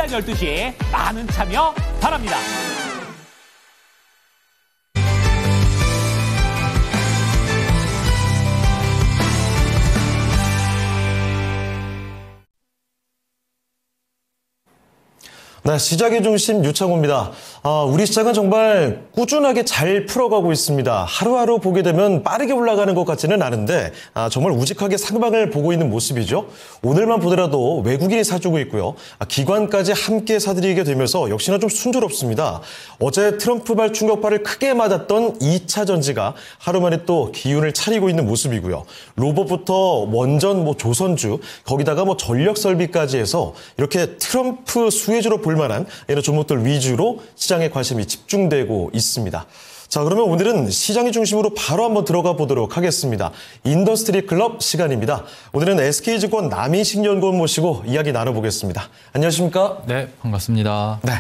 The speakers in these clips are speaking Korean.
오전 12시 많은 참여 바랍니다. 네, 시장의 중심 유창호입니다. 우리 시장은 정말 꾸준하게 잘 풀어가고 있습니다. 하루하루 보게 되면 빠르게 올라가는 것 같지는 않은데 정말 우직하게 상방을 보고 있는 모습이죠. 오늘만 보더라도 외국인이 사주고 있고요. 기관까지 함께 사들이게 되면서 역시나 좀 순조롭습니다. 어제 트럼프발 충격파를 크게 맞았던 2차 전지가 하루 만에 또 기운을 차리고 있는 모습이고요. 로봇부터 원전, 조선주, 거기다가 전력 설비까지 해서 이렇게 트럼프 수혜주로 볼 만한 이런 종목들 위주로 시장에 관심이 집중되고 있습니다. 자, 그러면 오늘은 시장의 중심으로 바로 한번 들어가 보도록 하겠습니다. 인더스트리 클럽 시간입니다. 오늘은 SK증권 남인식연구원 모시고 이야기 나눠보겠습니다. 안녕하십니까? 네, 반갑습니다. 네.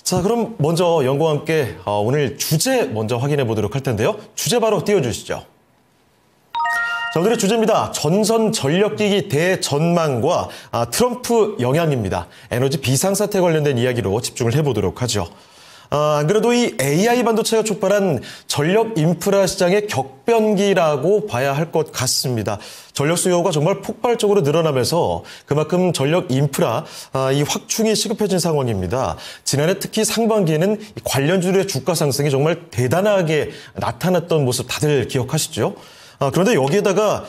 자, 그럼 먼저 연구와 함께 오늘 주제 먼저 확인해 보도록 할 텐데요. 주제 바로 띄워주시죠. 자, 오늘의 주제입니다. 전선 전력기기 대전망과 트럼프 영향입니다. 에너지 비상사태 관련된 이야기로 집중을 해보도록 하죠. 안 그래도 이 AI 반도체가 촉발한 전력 인프라 시장의 격변기라고 봐야 할 것 같습니다. 전력 수요가 정말 폭발적으로 늘어나면서 그만큼 전력 인프라 이 확충이 시급해진 상황입니다. 지난해 특히 상반기에는 관련주들의 주가 상승이 정말 대단하게 나타났던 모습 다들 기억하시죠? 그런데 여기에다가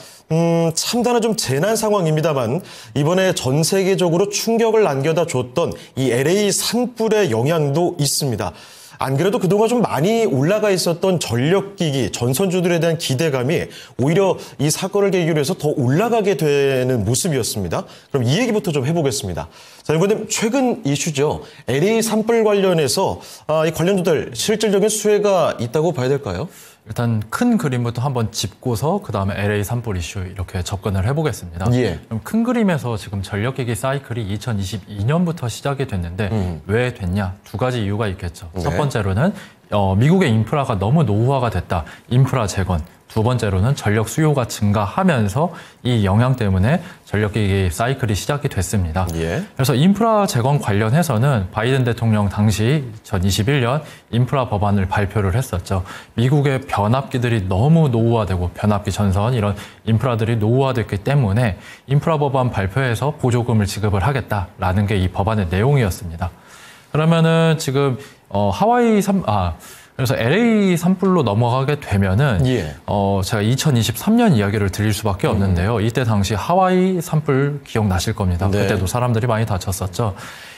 참다는 좀 재난 상황입니다만 이번에 전 세계적으로 충격을 안겨다 줬던 이 LA 산불의 영향도 있습니다. 안 그래도 그동안 좀 많이 올라가 있었던 전력기기, 전선주들에 대한 기대감이 오히려 이 사건을 계기로 해서 더 올라가게 되는 모습이었습니다. 그럼 이 얘기부터 좀 해보겠습니다. 자, 연구원님, 최근 이슈죠. LA 산불 관련해서 이 관련주들 실질적인 수혜가 있다고 봐야 될까요? 일단 큰 그림부터 한번 짚고서 그다음에 LA 산불 이슈 이렇게 접근을 해보겠습니다. 예. 그럼 큰 그림에서 지금 전력기기 사이클이 2022년부터 시작이 됐는데 왜 됐냐? 두 가지 이유가 있겠죠. 네. 첫 번째로는 미국의 인프라가 너무 노후화가 됐다. 인프라 재건. 두 번째로는 전력 수요가 증가하면서 이 영향 때문에 전력기기 사이클이 시작이 됐습니다. 예. 그래서 인프라 재건 관련해서는 바이든 대통령 당시 2021년 인프라 법안을 발표를 했었죠. 미국의 변압기들이 너무 노후화되고 변압기 전선 이런 인프라들이 노후화됐기 때문에 인프라 법안 발표해서 보조금을 지급을 하겠다라는 게 이 법안의 내용이었습니다. 그러면은 지금 그래서 LA 산불로 넘어가게 되면은 제가 2023년 이야기를 드릴 수밖에 없는데요. 이때 당시 하와이 산불 기억나실 겁니다. 네. 그때도 사람들이 많이 다쳤었죠.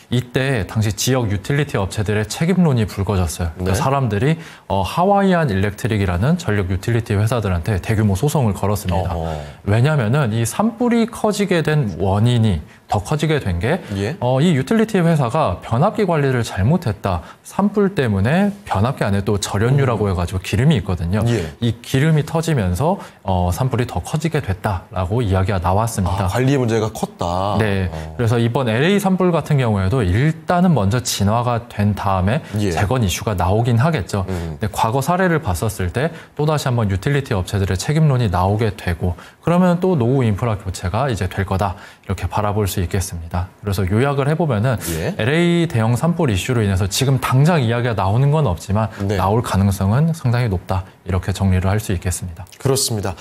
이때 당시 지역 유틸리티 업체들의 책임론이 불거졌어요. 그러니까 네. 사람들이 하와이안 일렉트릭이라는 전력 유틸리티 회사들한테 대규모 소송을 걸었습니다. 왜냐하면은 이 산불이 커지게 된 원인이 더 커지게 된 게 이 유틸리티 회사가 변압기 관리를 잘못했다. 산불 때문에 변압기 안에 또 절연유라고 해가지고 기름이 있거든요. 이 기름이 터지면서 산불이 더 커지게 됐다라고 이야기가 나왔습니다. 관리 문제가 컸다. 네. 그래서 이번 LA 산불 같은 경우에도 일단은 먼저 진화가 된 다음에 재건 이슈가 나오긴 하겠죠. 근데 과거 사례를 봤었을 때 또다시 한번 유틸리티 업체들의 책임론이 나오게 되고 그러면 또 노후 인프라 교체가 이제 될 거다. 이렇게 바라볼 수 있겠습니다. 그래서 요약을 해보면은 LA 대형 산불 이슈로 인해서 지금 당장 이야기가 나오는 건 없지만 나올 가능성은 상당히 높다. 이렇게 정리를 할 수 있겠습니다. 그렇습니다.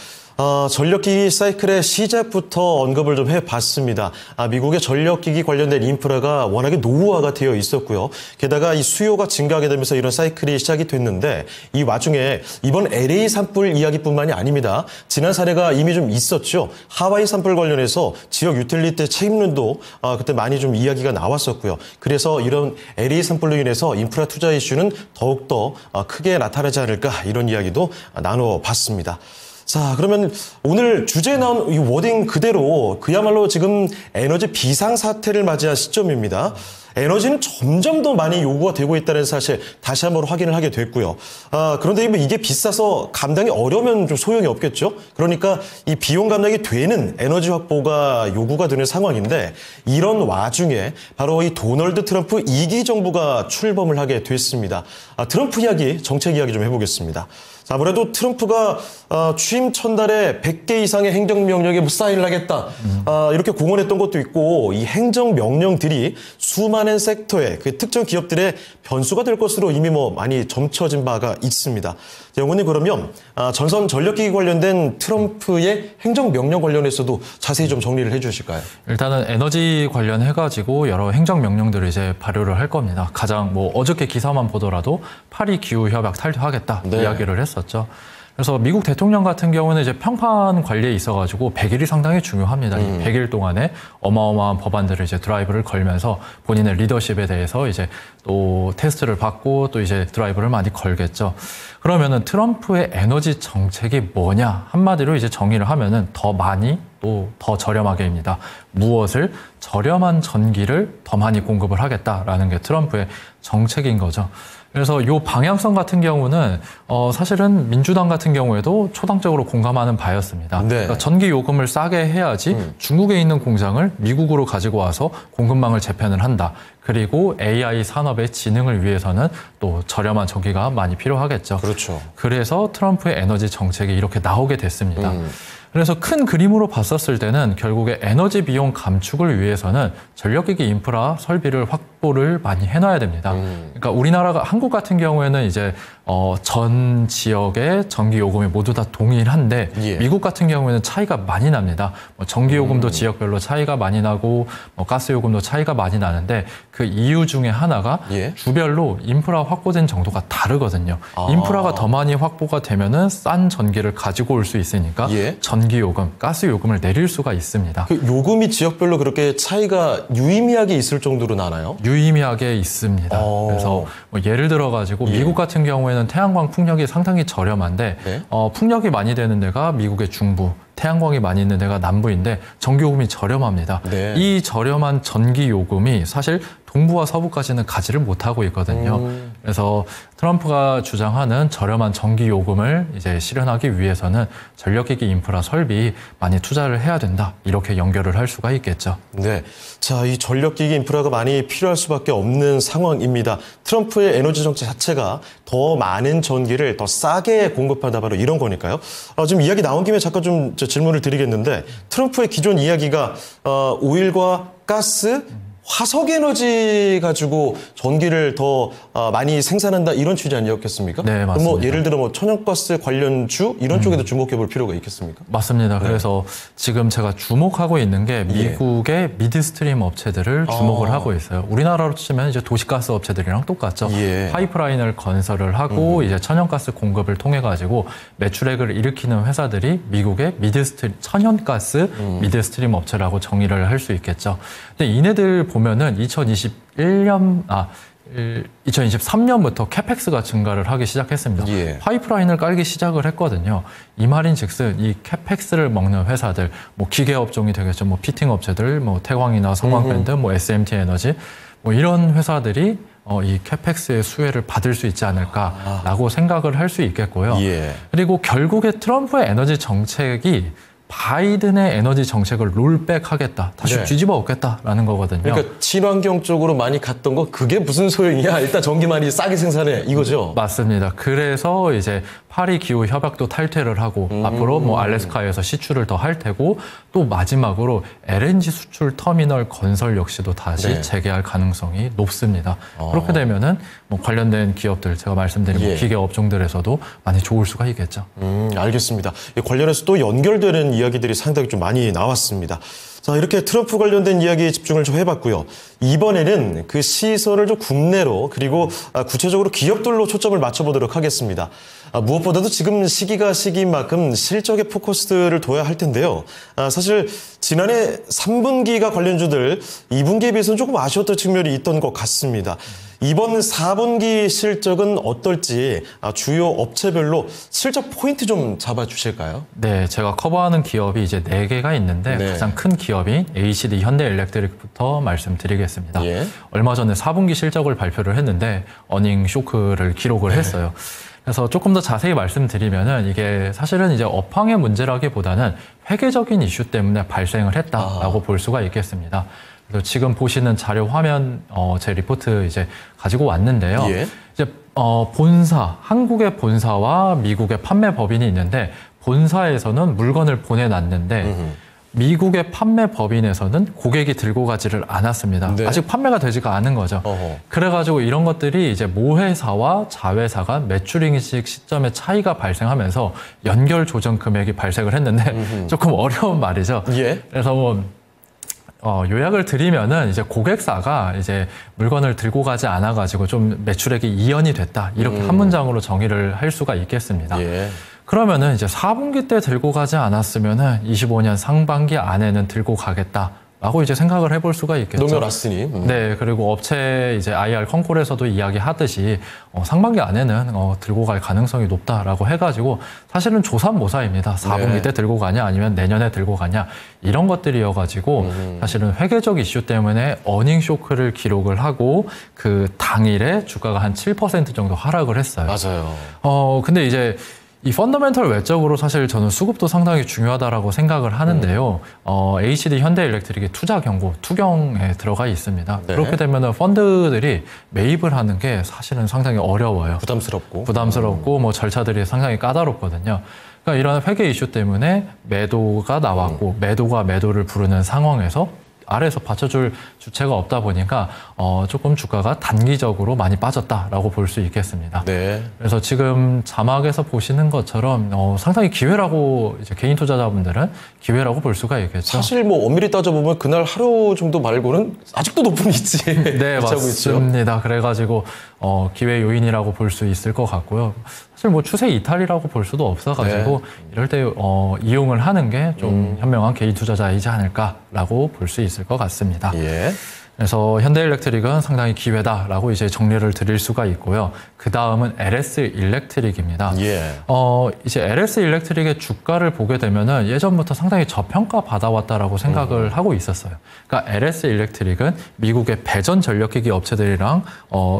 전력기기 사이클의 시작부터 언급을 좀 해봤습니다. 미국의 전력기기 관련된 인프라가 워낙에 노후화가 되어 있었고요. 게다가 이 수요가 증가하게 되면서 이런 사이클이 시작이 됐는데 이 와중에 이번 LA 산불 이야기뿐만이 아닙니다. 지난 사례가 이미 좀 있었죠. 하와이 산불 관련해서 지역 유틸리티 책임론도 그때 많이 좀 이야기가 나왔었고요. 그래서 이런 LA 산불로 인해서 인프라 투자 이슈는 더욱더 크게 나타나지 않을까 이런 이야기도 나눠봤습니다. 자, 그러면 오늘 주제에 나온 이 워딩 그대로 그야말로 지금 에너지 비상사태를 맞이한 시점입니다. 에너지는 점점 더 많이 요구가 되고 있다는 사실 다시 한번 확인을 하게 됐고요. 그런데 이게 비싸서 감당이 어려우면 좀 소용이 없겠죠. 그러니까 이 비용 감당이 되는 에너지 확보가 요구가 되는 상황인데 이런 와중에 바로 이 도널드 트럼프 2기 정부가 출범을 하게 됐습니다. 트럼프 이야기, 정책 이야기 좀 해보겠습니다. 자, 아무래도 트럼프가 취임 첫날에 100개 이상의 행정명령에 뭐 사인을 하겠다. 이렇게 공언했던 것도 있고 이 행정명령들이 수많은 섹터의 그 특정 기업들의 변수가 될 것으로 이미 뭐 많이 점쳐진 바가 있습니다. 영훈님 그러면 전선 전력기기 관련된 트럼프의 행정명령 관련해서도 자세히 좀 정리를 해 주실까요? 일단은 에너지 관련해가지고 여러 행정명령들을 이제 발효를 할 겁니다. 가장 뭐 어저께 기사만 보더라도 파리 기후협약 탈퇴하겠다 이야기를 했었죠. 그래서 미국 대통령 같은 경우는 이제 평판 관리에 있어가지고 100일이 상당히 중요합니다. 이 100일 동안에 어마어마한 법안들을 이제 드라이브를 걸면서 본인의 리더십에 대해서 이제 또 테스트를 받고 또 이제 드라이브를 많이 걸겠죠. 그러면은 트럼프의 에너지 정책이 뭐냐? 한마디로 이제 정의를 하면은 더 많이 또 더 저렴하게입니다. 무엇을? 저렴한 전기를 더 많이 공급을 하겠다라는 게 트럼프의 정책인 거죠. 그래서 이 방향성 같은 경우는 사실은 민주당 같은 경우에도 초당적으로 공감하는 바였습니다. 네. 그러니까 전기 요금을 싸게 해야지 중국에 있는 공장을 미국으로 가지고 와서 공급망을 재편을 한다. 그리고 AI 산업의 진흥을 위해서는 또 저렴한 전기가 많이 필요하겠죠. 그렇죠. 그래서 트럼프의 에너지 정책이 이렇게 나오게 됐습니다. 그래서 큰 그림으로 봤었을 때는 결국에 에너지 비용 감축을 위해서는 전력기기 인프라 설비를 확보를 많이 해놔야 됩니다. 그러니까 우리나라가 한국 같은 경우에는 이제 전 지역의 전기 요금이 모두 다 동일한데 예. 미국 같은 경우에는 차이가 많이 납니다. 뭐 전기 요금도 지역별로 차이가 많이 나고 뭐 가스 요금도 차이가 많이 나는데 그 이유 중에 하나가 예. 주별로 인프라 확보된 정도가 다르거든요. 인프라가 더 많이 확보가 되면은 싼 전기를 가지고 올 수 있으니까 예. 전기 요금, 가스 요금을 내릴 수가 있습니다. 그 요금이 지역별로 그렇게 차이가 유의미하게 있을 정도로 나나요? 유의미하게 있습니다. 그래서 뭐 예를 들어가지고 예. 미국 같은 경우에는 태양광 풍력이 상당히 저렴한데 네. 풍력이 많이 되는 데가 미국의 중부, 태양광이 많이 있는 데가 남부인데 전기요금이 저렴합니다. 네. 이 저렴한 전기요금이 사실 동부와 서부까지는 가지를 못하고 있거든요. 그래서 트럼프가 주장하는 저렴한 전기요금을 이제 실현하기 위해서는 전력기기 인프라 설비 많이 투자를 해야 된다. 이렇게 연결을 할 수가 있겠죠. 네. 자, 이 전력기기 인프라가 많이 필요할 수밖에 없는 상황입니다. 트럼프의 에너지 정책 자체가 더 많은 전기를 더 싸게 공급한다 바로 이런 거니까요. 지금 이야기 나온 김에 잠깐 좀 질문을 드리겠는데 트럼프의 기존 이야기가 오일과 가스, 화석 에너지 가지고 전기를 더 많이 생산한다 이런 취지 아니었겠습니까? 네, 맞습니다. 뭐 예를 들어 뭐 천연가스 관련주 이런 쪽에도 주목해 볼 필요가 있겠습니까? 맞습니다. 네. 그래서 지금 제가 주목하고 있는 게 미국의 미드스트림 업체들을 주목을 하고 있어요. 우리나라로 치면 이제 도시가스 업체들이랑 똑같죠. 예. 파이프라인을 건설을 하고 이제 천연가스 공급을 통해 가지고 매출액을 일으키는 회사들이 미국의 천연가스 미드스트림 업체라고 정의를 할 수 있겠죠. 근데 이네들 보면은 2023년부터 캐펙스가 증가를 하기 시작했습니다. 예. 파이프라인을 깔기 시작을 했거든요. 이 말인즉슨 이 캐펙스를 먹는 회사들, 뭐 기계 업종이 되겠죠. 뭐 피팅 업체들, 뭐 태광이나 성광밴드, 뭐 SMT 에너지, 뭐 이런 회사들이 이 캐펙스의 수혜를 받을 수 있지 않을까라고 생각을 할 수 있겠고요. 예. 그리고 결국에 트럼프의 에너지 정책이 바이든의 에너지 정책을 롤백하겠다, 다시 네. 뒤집어 엎겠다라는 거거든요. 그러니까 친환경 쪽으로 많이 갔던 거 그게 무슨 소용이야? 일단 전기 많이 싸게 생산해 이거죠. 맞습니다. 그래서 이제 파리 기후 협약도 탈퇴를 하고 앞으로 뭐 알래스카에서 시추를 더 할 테고 또 마지막으로 LNG 수출 터미널 건설 역시도 다시 네. 재개할 가능성이 높습니다. 그렇게 되면은 뭐 관련된 기업들 제가 말씀드린 예. 뭐 기계 업종들에서도 많이 좋을 수가 있겠죠. 알겠습니다. 관련해서 또 연결되는 이야기들이 상당히 좀 많이 나왔습니다. 자, 이렇게 트럼프 관련된 이야기에 집중을 좀 해봤고요. 이번에는 그 시선을 좀 국내로 그리고 구체적으로 기업들로 초점을 맞춰보도록 하겠습니다. 무엇보다도 지금 시기가 시기인 만큼 실적에 포커스를 둬야 할 텐데요. 사실 지난해 3분기가 관련주들 2분기에 비해서는 조금 아쉬웠던 측면이 있던 것 같습니다. 이번 4분기 실적은 어떨지 주요 업체별로 실적 포인트 좀 잡아주실까요? 네, 제가 커버하는 기업이 이제 4개가 있는데 네. 가장 큰 기업인 ACD 현대일렉트릭부터 말씀드리겠습니다. 예. 얼마 전에 4분기 실적을 발표를 했는데 어닝 쇼크를 기록을 했어요. 그래서 조금 더 자세히 말씀드리면은 이게 사실은 이제 업황의 문제라기보다는 회계적인 이슈 때문에 발생을 했다라고 볼 수가 있겠습니다. 그래서 지금 보시는 자료 화면 제 리포트 이제 가지고 왔는데요. 예. 이제 한국의 본사와 미국의 판매 법인이 있는데 본사에서는 물건을 보내놨는데 미국의 판매 법인에서는 고객이 들고 가지를 않았습니다. 네. 아직 판매가 되지가 않은 거죠. 그래가지고 이런 것들이 이제 모회사와 자회사가 매출인식 시점에 차이가 발생하면서 연결 조정 금액이 발생을 했는데 조금 어려운 말이죠. 예. 그래서 뭐 요약을 드리면은 이제 고객사가 이제 물건을 들고 가지 않아가지고 좀 매출액이 이연이 됐다. 이렇게 한 문장으로 정의를 할 수가 있겠습니다. 예. 그러면은 이제 4분기 때 들고 가지 않았으면은 25년 상반기 안에는 들고 가겠다라고 이제 생각을 해볼 수가 있겠죠. 넘겨놨으니. 네, 그리고 업체 이제 IR 컨콜에서도 이야기하듯이 상반기 안에는 들고 갈 가능성이 높다라고 해가지고 사실은 조삼모사입니다. 4분기 네. 때 들고 가냐 아니면 내년에 들고 가냐 이런 것들이어가지고 사실은 회계적 이슈 때문에 어닝 쇼크를 기록을 하고 그 당일에 주가가 한 7% 정도 하락을 했어요. 맞아요. 근데 이제 이 펀더멘털 외적으로 사실 저는 수급도 상당히 중요하다라고 생각을 하는데요. HD 현대일렉트릭의 투자 경고, 투경에 들어가 있습니다. 네. 그렇게 되면 펀드들이 매입을 하는 게 사실은 상당히 어려워요. 부담스럽고 뭐 절차들이 상당히 까다롭거든요. 그러니까 이런 회계 이슈 때문에 매도가 나왔고 매도가 매도를 부르는 상황에서 아래에서 받쳐줄 주체가 없다 보니까 조금 주가가 단기적으로 많이 빠졌다라고 볼 수 있겠습니다. 네. 그래서 지금 자막에서 보시는 것처럼 상당히 기회라고 이제 개인 투자자분들은 기회라고 볼 수가 있겠죠. 사실 뭐 엄밀히 따져보면 그날 하루 정도 말고는 아직도 높은 위치. 네, 맞습니다. 그래가지고 기회 요인이라고 볼 수 있을 것 같고요. 사실 뭐 추세 이탈이라고 볼 수도 없어가지고 이럴 때 이용을 하는 게 좀 현명한 개인 투자자이지 않을까라고 볼 수 있을 것 같습니다. 예. 그래서 현대일렉트릭은 상당히 기회다라고 이제 정리를 드릴 수가 있고요. 그 다음은 LS 일렉트릭입니다. 예. 이제 LS 일렉트릭의 주가를 보게 되면은 예전부터 상당히 저평가 받아왔다라고 생각을 하고 있었어요. 그러니까 LS 일렉트릭은 미국의 배전 전력기기 업체들이랑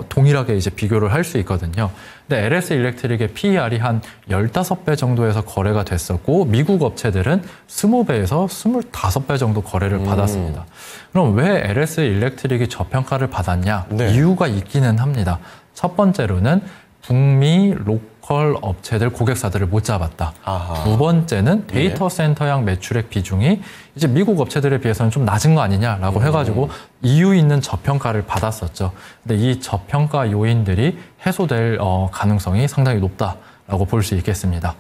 동일하게 이제 비교를 할 수 있거든요. 근데 LS 일렉트릭의 PER이 한 15배 정도에서 거래가 됐었고 미국 업체들은 20배에서 25배 정도 거래를 받았습니다. 그럼 왜 LS 일렉트릭이 저평가를 받았냐? 네. 이유가 있기는 합니다. 첫 번째로는 북미 로컬 업체들 고객사들을 못 잡았다. 아하. 두 번째는 데이터 센터향 매출액 비중이 이제 미국 업체들에 비해서는 좀 낮은 거 아니냐라고 해가지고 이유 있는 저평가를 받았었죠. 근데 이 저평가 요인들이 해소될 가능성이 상당히 높다라고 볼 수 있겠습니다.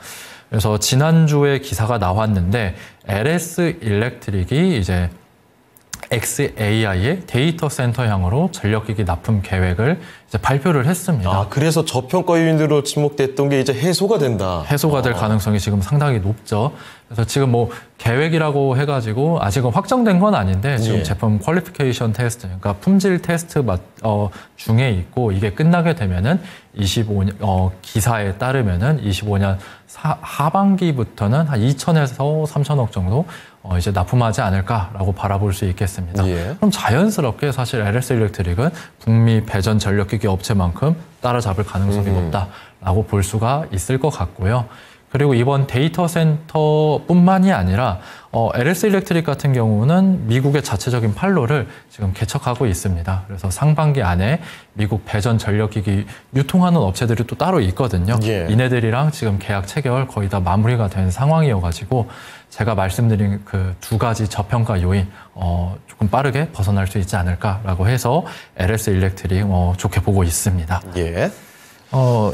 그래서 지난주에 기사가 나왔는데 LS 일렉트릭이 이제 xAI의 데이터 센터향으로 전력기기 납품 계획을 이제 발표를 했습니다. 아, 그래서 저평가 요인으로 지목됐던 게 이제 해소가 된다. 해소가 될 가능성이 지금 상당히 높죠. 그래서 지금 뭐 계획이라고 해가지고 아직은 확정된 건 아닌데 지금 예. 제품 퀄리피케이션 테스트, 그러니까 품질 테스트 중에 있고 이게 끝나게 되면은 25년 기사에 따르면은 25년 하반기부터는 한 2천에서 3천억 정도 이제 납품하지 않을까라고 바라볼 수 있겠습니다. 예. 그럼 자연스럽게 사실 LS 일렉트릭은 북미 배전 전력기기 업체만큼 따라잡을 가능성이 높다라고 볼 수가 있을 것 같고요. 그리고 이번 데이터 센터뿐만이 아니라 LS 일렉트릭 같은 경우는 미국의 자체적인 판로를 지금 개척하고 있습니다. 그래서 상반기 안에 미국 배전 전력기기 유통하는 업체들이 또 따로 있거든요. 예. 이네들이랑 지금 계약 체결 거의 다 마무리가 된 상황이어가지고 제가 말씀드린 그 두 가지 저평가 요인 조금 빠르게 벗어날 수 있지 않을까라고 해서 LS 일렉트릭 좋게 보고 있습니다. 예.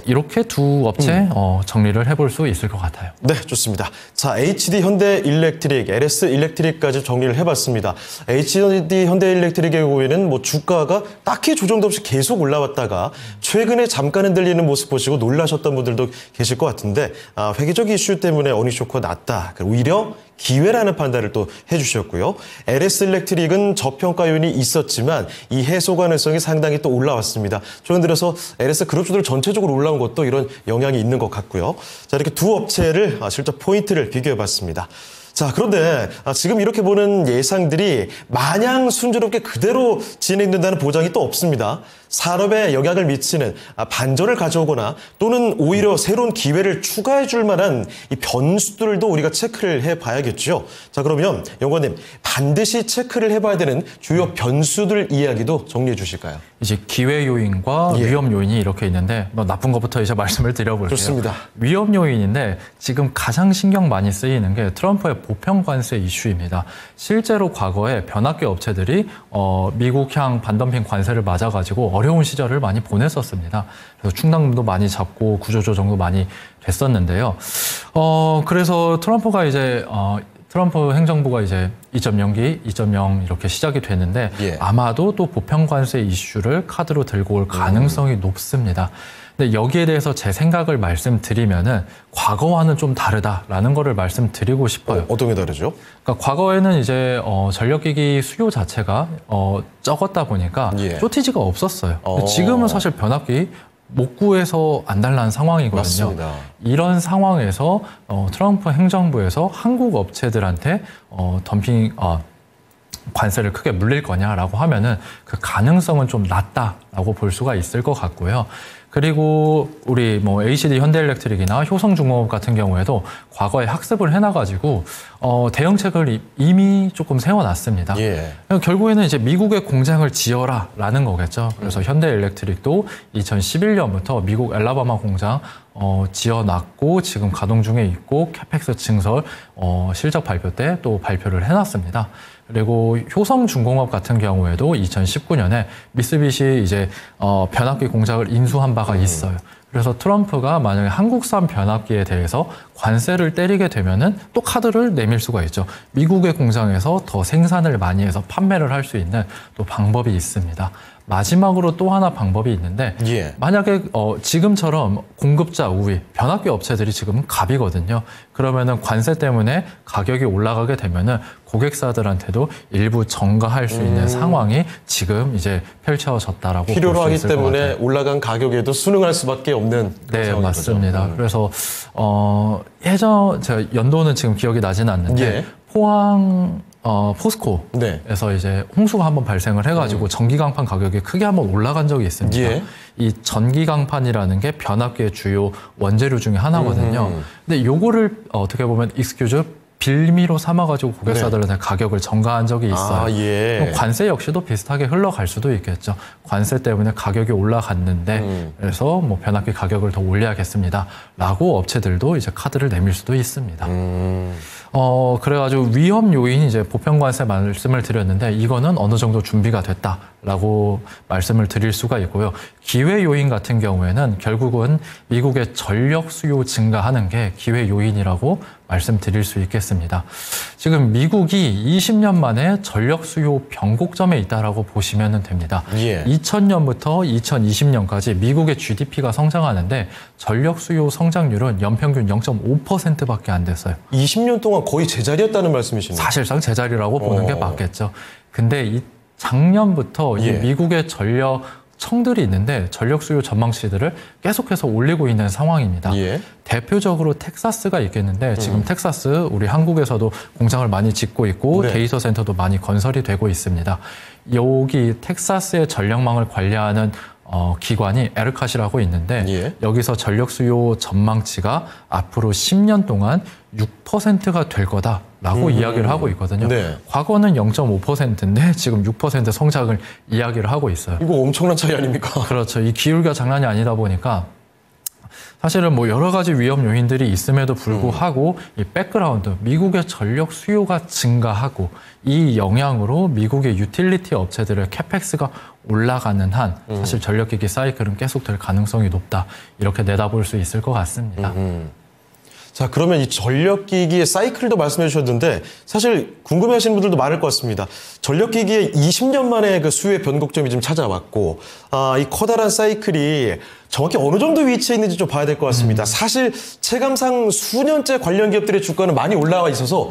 이렇게 두 업체 정리를 해볼 수 있을 것 같아요. 네, 좋습니다. 자, HD 현대일렉트릭, LS 일렉트릭까지 정리를 해봤습니다. HD 현대일렉트릭의 경우에는 뭐 주가가 딱히 조정도 없이 계속 올라왔다가 최근에 잠깐 흔들리는 모습 보시고 놀라셨던 분들도 계실 것 같은데 회계적 이슈 때문에 어닝쇼크가 났다. 오히려 기회라는 판단을 또 해주셨고요. LS 일렉트릭은 저평가 요인이 있었지만 이 해소 가능성이 상당히 또 올라왔습니다. 최근 들어서 LS 그룹주들 전체적으로 올라온 것도 이런 영향이 있는 것 같고요. 자, 이렇게 두 업체를 실적 포인트를 비교해봤습니다. 자, 그런데 지금 이렇게 보는 예상들이 마냥 순조롭게 그대로 진행된다는 보장이 또 없습니다. 산업에 영향을 미치는 반전을 가져오거나 또는 오히려 새로운 기회를 추가해 줄 만한 이 변수들도 우리가 체크를 해봐야겠죠. 자, 그러면 연구원님 반드시 체크를 해봐야 되는 주요 변수들 이야기도 정리해 주실까요? 이제 기회 요인과 위험 요인이 이렇게 있는데 뭐 나쁜 것부터 이제 말씀을 드려볼게요. 좋습니다. 위험 요인인데 지금 가장 신경 많이 쓰이는 게 트럼프의 보편 관세 이슈입니다. 실제로 과거에 변압기 업체들이 미국향 반덤핑 관세를 맞아가지고 어려운 시절을 많이 보냈었습니다. 그래서 충당금도 많이 잡고 구조조정도 많이 됐었는데요. 그래서 트럼프 행정부가 이제 2.0기, 2.0 이렇게 시작이 됐는데 아마도 또 보편 관세 이슈를 카드로 들고 올 가능성이 높습니다. 근데 여기에 대해서 제 생각을 말씀드리면은 과거와는 좀 다르다라는 거를 말씀드리고 싶어요. 어떤 게 다르죠? 그러니까 과거에는 이제 전력기기 수요 자체가 적었다 보니까 쇼티지가 없었어요. 근데 지금은 사실 변압기 못 구해서 안 달라는 상황이거든요. 맞습니다. 이런 상황에서 트럼프 행정부에서 한국 업체들한테 덤핑 관세를 크게 물릴 거냐라고 하면은 그 가능성은 좀 낮다라고 볼 수가 있을 것 같고요. 그리고 우리 뭐 ACD 현대일렉트릭이나 효성중공업 같은 경우에도 과거에 학습을 해놔가지고 대응책을 이미 조금 세워놨습니다. 결국에는 이제 미국의 공장을 지어라라는 거겠죠. 그래서 현대일렉트릭도 2011년부터 미국 엘라바마 공장 지어놨고 지금 가동 중에 있고 캐펙스 증설 실적 발표 때 또 발표를 해놨습니다. 그리고 효성중공업 같은 경우에도 2019년에 미쓰비시 이제 변압기 공장을 인수한 바가 있어요. 그래서 트럼프가 만약에 한국산 변압기에 대해서 관세를 때리게 되면은 또 카드를 내밀 수가 있죠. 미국의 공장에서 더 생산을 많이 해서 판매를 할 수 있는 또 방법이 있습니다. 마지막으로 또 하나 방법이 있는데 만약에 지금처럼 공급자 우위, 변압기 업체들이 지금 갑이거든요. 그러면은 관세 때문에 가격이 올라가게 되면은 고객사들한테도 일부 전가할 수 있는 상황이 지금 이제 펼쳐졌다라고 볼 수 있을 것 같아요. 필요로 하기 때문에 올라간 가격에도 순응할 수밖에 없는 네, 맞습니다. 그래서 제가 연도는 지금 기억이 나지는 않는데 포항 포스코에서 이제 홍수가 한번 발생을 해가지고 전기강판 가격이 크게 한번 올라간 적이 있습니다. 이 전기강판이라는 게 변압기의 주요 원재료 중에 하나거든요. 근데 요거를 어떻게 보면 빌미로 삼아가지고 고객사들한테 가격을 전가한 적이 있어요. 관세 역시도 비슷하게 흘러갈 수도 있겠죠. 관세 때문에 가격이 올라갔는데 그래서 뭐 변압기 가격을 더 올려야겠습니다. 라고 업체들도 이제 카드를 내밀 수도 있습니다. 그래가지고 위험 요인이 이제 보편관세 말씀을 드렸는데 이거는 어느 정도 준비가 됐다라고 말씀을 드릴 수가 있고요. 기회 요인 같은 경우에는 결국은 미국의 전력 수요 증가하는 게 기회 요인이라고 말씀드릴 수 있겠습니다. 지금 미국이 20년 만에 전력 수요 변곡점에 있다라고 보시면 됩니다. 2000년부터 2020년까지 미국의 GDP가 성장하는데 전력 수요 성장률은 연평균 0.5%밖에 안 됐어요. 20년 동안 거의 제자리였다는 말씀이시네요. 사실상 제자리라고 보는 게 맞겠죠. 근데 이 작년부터 이 미국의 청들이 있는데 전력 수요 전망치들을 계속해서 올리고 있는 상황입니다. 대표적으로 텍사스가 있겠는데 지금 텍사스 우리 한국에서도 공장을 많이 짓고 있고 데이터 센터도 많이 건설이 되고 있습니다. 여기 텍사스의 전력망을 관리하는 기관이 에르카시라고 있는데 여기서 전력 수요 전망치가 앞으로 10년 동안 6%가 될 거다라고 이야기를 하고 있거든요. 과거는 0.5%인데 지금 6% 성장을 이야기를 하고 있어요. 이거 엄청난 차이 아닙니까? 그렇죠. 이 기울기가 장난이 아니다 보니까 사실은 뭐 여러 가지 위험 요인들이 있음에도 불구하고 이 백그라운드, 미국의 전력 수요가 증가하고 이 영향으로 미국의 유틸리티 업체들의 캐펙스가 올라가는 한 사실 전력기기 사이클은 계속될 가능성이 높다. 이렇게 내다볼 수 있을 것 같습니다. 자, 그러면 이 전력기기의 사이클도 말씀해 주셨는데 사실 궁금해하시는 분들도 많을 것 같습니다. 전력기기의 20년 만에 그 수요의 변곡점이 좀 찾아왔고 이 커다란 사이클이 정확히 어느 정도 위치에 있는지 좀 봐야 될 것 같습니다. 사실 체감상 수년째 관련 기업들의 주가는 많이 올라와 있어서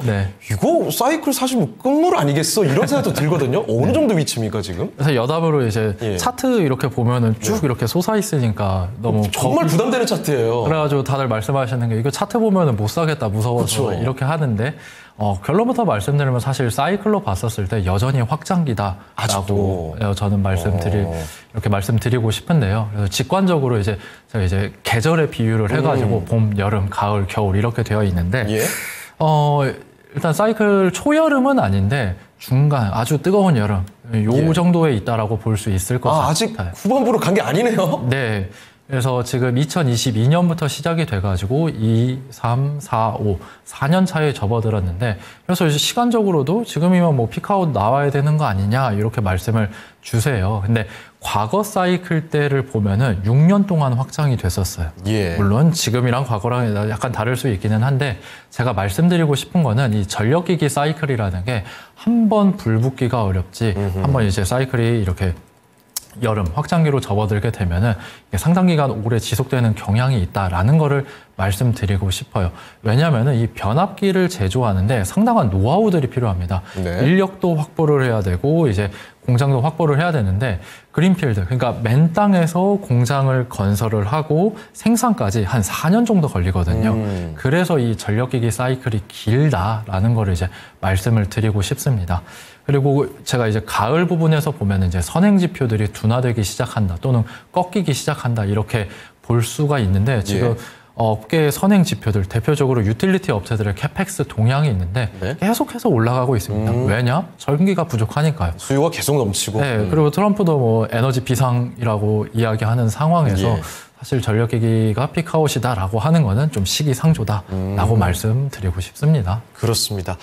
이거 사이클 사실 뭐 끝물 아니겠어? 이런 생각도 들거든요. 어느 정도 위치입니까 지금? 그래서 여담으로 이제 차트 이렇게 보면은 쭉 이렇게 솟아 있으니까 너무 정말 부담되는 차트예요. 그래가지고 다들 말씀하시는 게 이거 차트 보면은 못 사겠다 무서워서 이렇게 하는데 결론부터 말씀드리면 사실 사이클로 봤었을 때 여전히 확장기다라고 저는 이렇게 말씀드리고 싶은데요. 그래서 직관적으로 이제 제가 이제 계절의 비유를 해가지고 봄, 여름, 가을, 겨울 이렇게 되어 있는데 예? 일단 사이클 초여름은 아닌데 중간 아주 뜨거운 여름 요 정도에 있다라고 볼 수 있을 것 같아요. 아직 후반부로 간 게 아니네요. 네. 그래서 지금 2022년부터 시작이 돼가지고 2, 3, 4, 5, 4년 차에 접어들었는데 그래서 이제 시간적으로도 지금이면 뭐 피크아웃 나와야 되는 거 아니냐 이렇게 말씀을 주세요. 근데 과거 사이클 때를 보면은 6년 동안 확장이 됐었어요. 예. 물론 지금이랑 과거랑 약간 다를 수 있기는 한데 제가 말씀드리고 싶은 거는 이 전력기기 사이클이라는 게 한 번 불붙기가 어렵지 한 번 이제 사이클이 이렇게 여름 확장기로 접어들게 되면은 상당 기간 오래 지속되는 경향이 있다라는 거를 말씀드리고 싶어요. 왜냐하면은 이 변압기를 제조하는데 상당한 노하우들이 필요합니다. 네. 인력도 확보를 해야 되고 이제 공장도 확보를 해야 되는데 그린필드 그러니까 맨 땅에서 공장을 건설을 하고 생산까지 한 4년 정도 걸리거든요. 그래서 이 전력기기 사이클이 길다라는 거를 이제 말씀을 드리고 싶습니다. 그리고 제가 이제 가을 부분에서 보면 이제 선행 지표들이 둔화되기 시작한다 또는 꺾이기 시작한다 이렇게 볼 수가 있는데 지금 업계의 선행 지표들 대표적으로 유틸리티 업체들의 캐펙스 동향이 있는데 계속해서 올라가고 있습니다. 왜냐? 전기가 부족하니까요. 수요가 계속 넘치고. 네, 그리고 트럼프도 뭐 에너지 비상이라고 이야기하는 상황에서 사실 전력기기가 피크아웃이다라고 하는 거는 좀 시기상조다라고 말씀드리고 싶습니다. 그렇습니다.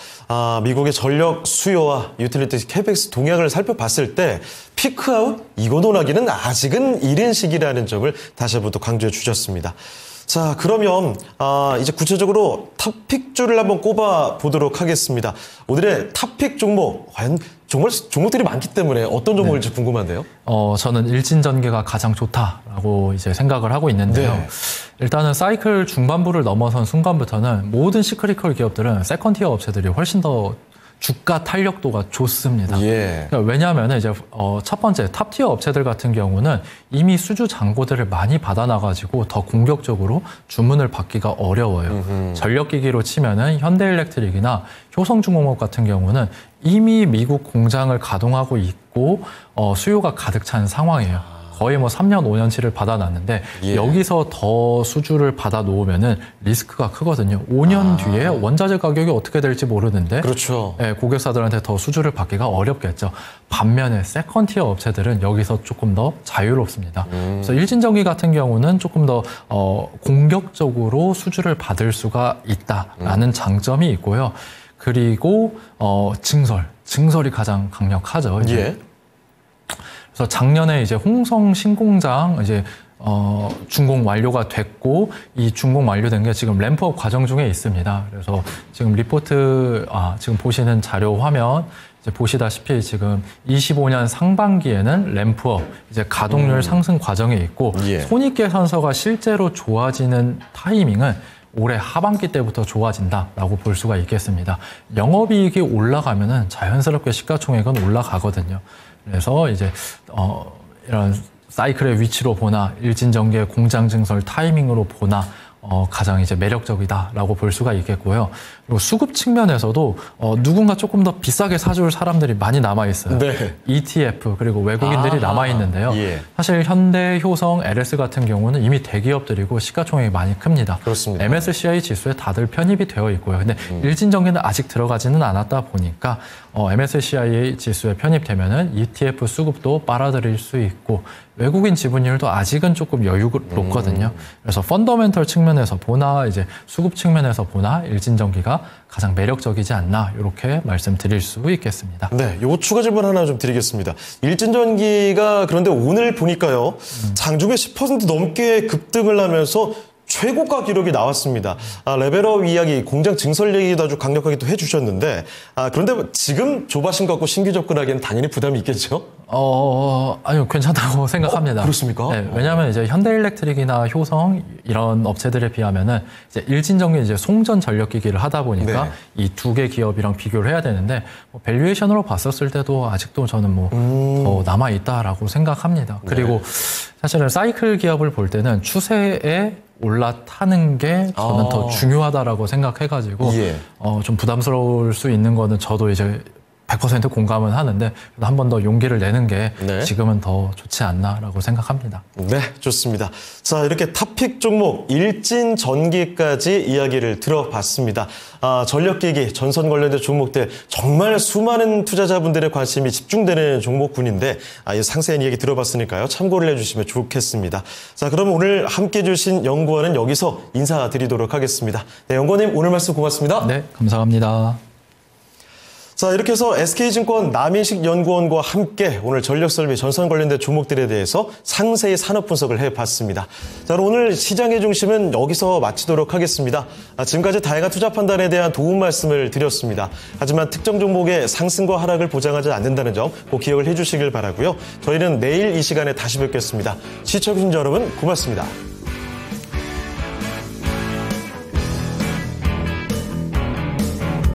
미국의 전력 수요와 유틸리티 캐펙스 동향을 살펴봤을 때 피크아웃 이거 논하기는 아직은 이른 시기라는 점을 다시 한번 또 강조해 주셨습니다. 자, 그러면 이제 구체적으로 탑픽주를 한번 꼽아 보도록 하겠습니다. 오늘의 탑픽 종목, 과연 정말 종목들이 많기 때문에 어떤 종목일지 궁금한데요. 저는 일진전기가 가장 좋다라고 이제 생각을 하고 있는데요. 일단은 사이클 중반부를 넘어선 순간부터는 모든 시크리컬 기업들은 세컨티어 업체들이 훨씬 더 주가 탄력도가 좋습니다. 그러니까 왜냐하면 이제 첫 번째 탑티어 업체들 같은 경우는 이미 수주 잔고들을 많이 받아놔가지고 더 공격적으로 주문을 받기가 어려워요. 전력기기로 치면은 현대일렉트릭이나 효성중공업 같은 경우는 이미 미국 공장을 가동하고 있고 수요가 가득 찬 상황이에요. 거의 뭐 3년, 5년치를 받아놨는데 여기서 더 수주를 받아 놓으면은 리스크가 크거든요. 5년 뒤에 원자재 가격이 어떻게 될지 모르는데 그렇죠. 고객사들한테 더 수주를 받기가 어렵겠죠. 반면에 세컨티어 업체들은 여기서 조금 더 자유롭습니다. 그래서 일진전기 같은 경우는 조금 더 공격적으로 수주를 받을 수가 있다라는 장점이 있고요. 그리고 증설이 가장 강력하죠. 이제. 그래서 작년에 이제 홍성 신공장 이제 준공 완료가 됐고 이 준공 완료된 게 지금 램프업 과정 중에 있습니다. 그래서 지금 리포트 지금 보시는 자료 화면 이제 보시다시피 지금 25년 상반기에는 램프업 이제 가동률 상승 과정에 있고 손익계산서가 실제로 좋아지는 타이밍은 올해 하반기 때부터 좋아진다라고 볼 수가 있겠습니다. 영업이익이 올라가면은 자연스럽게 시가총액은 올라가거든요. 그래서 이제 이런 사이클의 위치로 보나 일진전기의 공장 증설 타이밍으로 보나 가장 이제 매력적이다라고 볼 수가 있겠고요. 그리고 수급 측면에서도 누군가 조금 더 비싸게 사줄 사람들이 많이 남아 있어요. ETF 그리고 외국인들이 남아 있는데요. 사실 현대, 효성, LS 같은 경우는 이미 대기업들이고 시가총액이 많이 큽니다. 그렇습니다. MSCI 지수에 다들 편입이 되어 있고요. 근데 일진전기는 아직 들어가지는 않았다 보니까 MSCI 지수에 편입되면은 ETF 수급도 빨아들일 수 있고 외국인 지분율도 아직은 조금 여유롭거든요. 그래서 펀더멘털 측면에서 보나 이제 수급 측면에서 보나 일진전기가 가장 매력적이지 않나 이렇게 말씀드릴 수 있겠습니다. 네, 요 추가 질문 하나 좀 드리겠습니다. 일진전기가 그런데 오늘 보니까요. 장중에 10% 넘게 급등을 하면서 최고가 기록이 나왔습니다. 레벨업 이야기, 공장 증설 얘기도 아주 강력하게 또 해주셨는데 그런데 지금 조바심 갖고 신규 접근하기에는 당연히 부담이 있겠죠? 아니요, 괜찮다고 생각합니다. 그렇습니까? 네, 왜냐하면 이제 현대일렉트릭이나 효성 이런 업체들에 비하면은 이제 일진전기 이제 송전 전력기기를 하다 보니까 이 두 개 기업이랑 비교를 해야 되는데 밸류에이션으로 봤었을 때도 아직도 저는 뭐 더 남아 있다라고 생각합니다. 그리고 사실은 사이클 기업을 볼 때는 추세에 올라타는 게 저는 더 중요하다라고 생각해가지고 예. 좀 부담스러울 수 있는 거는 저도 이제 100% 공감은 하는데 한 번 더 용기를 내는 게 네. 지금은 더 좋지 않나라고 생각합니다. 네, 좋습니다. 자, 이렇게 탑픽 종목 일진 전기까지 이야기를 들어봤습니다. 전력기기, 전선 관련된 종목들 정말 수많은 투자자분들의 관심이 집중되는 종목군인데 이 상세한 이야기 들어봤으니까요. 참고를 해주시면 좋겠습니다. 자, 그럼 오늘 함께 해주신 연구원은 여기서 인사드리도록 하겠습니다. 네, 연구원님 오늘 말씀 고맙습니다. 네, 감사합니다. 자, 이렇게 해서 SK증권 남인식 연구원과 함께 오늘 전력설비 전선 관련된 종목들에 대해서 상세히 산업 분석을 해봤습니다. 자, 그럼 오늘 시장의 중심은 여기서 마치도록 하겠습니다. 지금까지 다양한 투자 판단에 대한 도움 말씀을 드렸습니다. 하지만 특정 종목의 상승과 하락을 보장하지 않는다는 점 꼭 기억을 해주시길 바라고요. 저희는 내일 이 시간에 다시 뵙겠습니다. 시청해주신 여러분 고맙습니다.